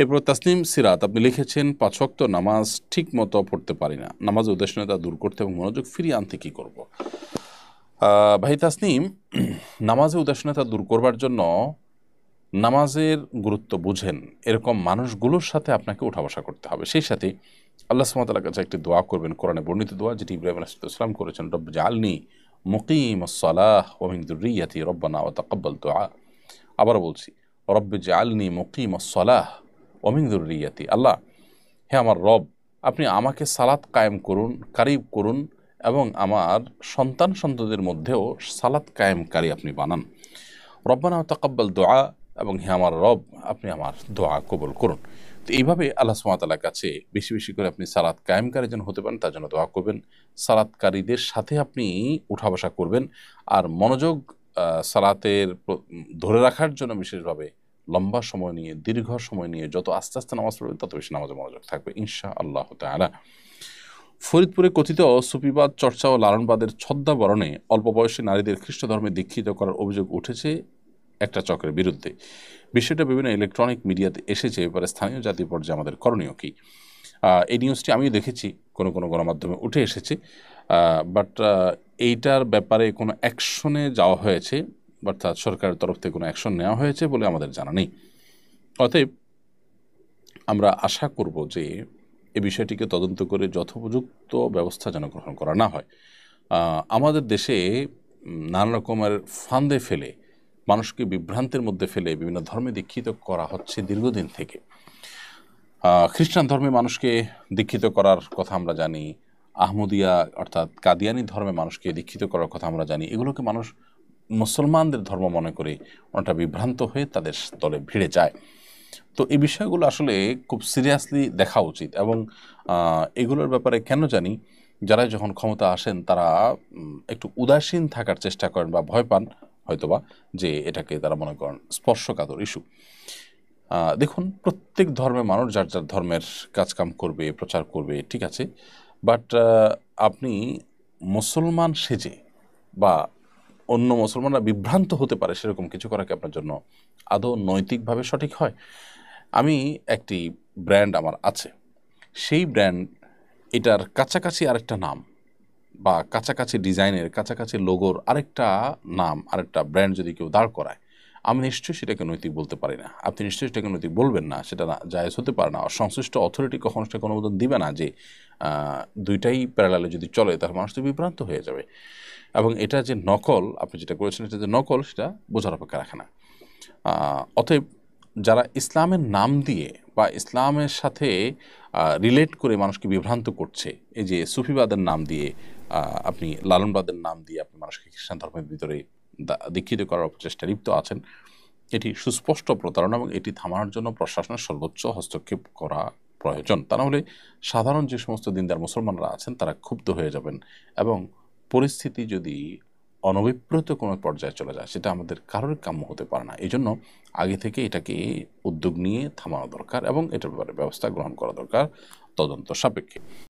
এরপর তাসনিম সিরাত আপনি লিখেছেন, ৫ ওয়াক্ত নামাজ ঠিক মতো পড়তে পারি না, নামাজের উদাসীনতা দূর করতে এবং মনোযোগ ফিরিয়ে আনতে কী করব? ভাই তাসনিম, নামাজে উদাসীনতা দূর করবার জন্য নামাজের গুরুত্ব বুঝেন এরকম মানুষগুলোর সাথে আপনাকে উঠা বসা করতে হবে। সেই সাথে আল্লাহ সুবহানাহু ওয়া তাআলার কাছে একটি দোয়া করবেন, কোরআনে বর্ণিত দোয়া, যেটি ইব্রাহিম আলাইহিস সালাম করেছেন, রব্বি জাআলনি মুকিমাস সালাহ ওয়া মিন যুররিয়্যাতি রব্বানা ওয়া তাকাব্বাল দুআ। আবারও বলছি, রব্বি জাআলনি মুকিমাস সালাহ ওয়া মিন যুররিয়্যাতি। আল্লাহ, হে আমার রব, আপনি আমাকে সালাত কায়েম করুন, কারিব করুন, এবং আমার সন্তান সন্ততির মধ্যেও সালাত কায়েমকারী আপনি বানান। রব্বানা ওয়া তাকাব্বাল দুআ, এবং হে আমার রব, আপনি আমার দোয়া কবুল করুন। তো এইভাবে আল্লাহ সুবহানাহু ওয়া তাআলার কাছে বেশি বেশি করে আপনি সালাত কায়েমকারী যেন হতে পারেন তার জন্য দোয়া করবেন। সালাতকারীদের সাথে আপনি উঠা বসা করবেন। আর মনোযোগ সালাতের ধরে রাখার জন্য বিশেষভাবে লম্বা সময় নিয়ে, দীর্ঘ সময় নিয়ে যত আস্তে আস্তে নামাজ পড়বেন তত বেশি নামাজে মনোযোগ থাকবে ইনশাআল্লাহ তাআলা। ফরিদপুরে কথিত সুফিবাদ চর্চা ও লালনবাদের ছদ্মাবরণে অল্প বয়সী নারীদের খ্রিস্ট ধর্মে দীক্ষিত করার অভিযোগ উঠেছে একটা চক্রের বিরুদ্ধে। বিষয়টা বিভিন্ন ইলেকট্রনিক মিডিয়াতে এসেছে। এবারে স্থানীয় জাতীয় পর্যায়ে আমাদের করণীয় কী? এই নিউজটি আমিও দেখেছি, কোনো কোনো গণমাধ্যমে উঠে এসেছে, বাট এইটার ব্যাপারে কোনো অ্যাকশনে যাওয়া হয়েছে, অর্থাৎ সরকারের তরফ থেকে কোনো অ্যাকশন নেওয়া হয়েছে বলে আমাদের জানা নেই। অতএব আমরা আশা করব যে এই বিষয়টিকে তদন্ত করে যথোপযুক্ত ব্যবস্থা যেন গ্রহণ করা না হয়। আমাদের দেশে নানা রকমের ফান্দে ফেলে, মানুষকে বিভ্রান্তের মধ্যে ফেলে বিভিন্ন ধর্মে দীক্ষিত করা হচ্ছে দীর্ঘদিন থেকে। খ্রিস্টান ধর্মে মানুষকে দীক্ষিত করার কথা আমরা জানি, আহমদিয়া অর্থাৎ কাদিয়ানি ধর্মে মানুষকে দীক্ষিত করার কথা আমরা জানি। এগুলোকে মানুষ মুসলমানদের ধর্ম মনে করে অনেকটা বিভ্রান্ত হয়ে তাদের দলে ভিড়ে যায়। তো এই বিষয়গুলো আসলে খুব সিরিয়াসলি দেখা উচিত, এবং এগুলোর ব্যাপারে কেন জানি যারা যখন ক্ষমতা আসেন তারা একটু উদাসীন থাকার চেষ্টা করেন বা ভয় পান হয়তোবা, যে এটাকে তারা মনে করেন স্পর্শকাতর ইস্যু। দেখুন, প্রত্যেক ধর্মের মানুষ যার যার ধর্মের কাজকাম করবে, প্রচার করবে, ঠিক আছে, বাট আপনি মুসলমান সেজে বা অন্য মুসলমানরা বিভ্রান্ত হতে পারে সেরকম কিছু করা কি আপনার জন্য আদৌ নৈতিকভাবে সঠিক হয়? আমি একটি ব্র্যান্ড আমার আছে, সেই ব্র্যান্ড এটার কাছাকাছি আরেকটা নাম বা কাছাকাছি ডিজাইনের, কাছাকাছি লোগোর আরেকটা নাম, আরেকটা ব্র্যান্ড যদি কেউ দাঁড় করায়, আমি নিশ্চয়ই সেটাকে নৈতিক বলতে পারি না, আপনি নিশ্চয়ই সেটাকে নৈতিক বলবেন না, সেটা না জায়েজ হতে পারে না। সংশ্লিষ্ট অথরিটি কখনো সেটাকে অনুমোদন দিবে না যে দুইটাই প্যারালালে যদি চলে তাহলে মানুষ তো বিভ্রান্ত হয়ে যাবে। এবং এটা যে নকল, আপনি যেটা করেছেন এটা যে নকল, সেটা বোঝার অপেক্ষা রাখে না। অতএব যারা ইসলামের নাম দিয়ে বা ইসলামের সাথে রিলেট করে মানুষকে বিভ্রান্ত করছে, এই যে সুফিবাদের নাম দিয়ে, আপনি লালনবাদের নাম দিয়ে আপনি মানুষকে খ্রিস্টান ধর্মের ভিতরে দীক্ষিত করার চেষ্টা লিপ্ত আছেন, এটি সুস্পষ্ট প্রতারণা, এবং এটি থামানোর জন্য প্রশাসনের সর্বোচ্চ হস্তক্ষেপ করা প্রয়োজন। তা নাহলে সাধারণ যে সমস্ত দিনদার মুসলমানরা আছেন তারা ক্ষুব্ধ হয়ে যাবেন, এবং পরিস্থিতি যদি অনভিপ্রেত কোনো পর্যায়ে চলে যায় সেটা আমাদের কারোর কাম্য হতে পারে না। এই জন্য আগে থেকে এটাকে উদ্যোগ নিয়ে থামানো দরকার এবং এটার ব্যাপারে ব্যবস্থা গ্রহণ করা দরকার তদন্ত সাপেক্ষে।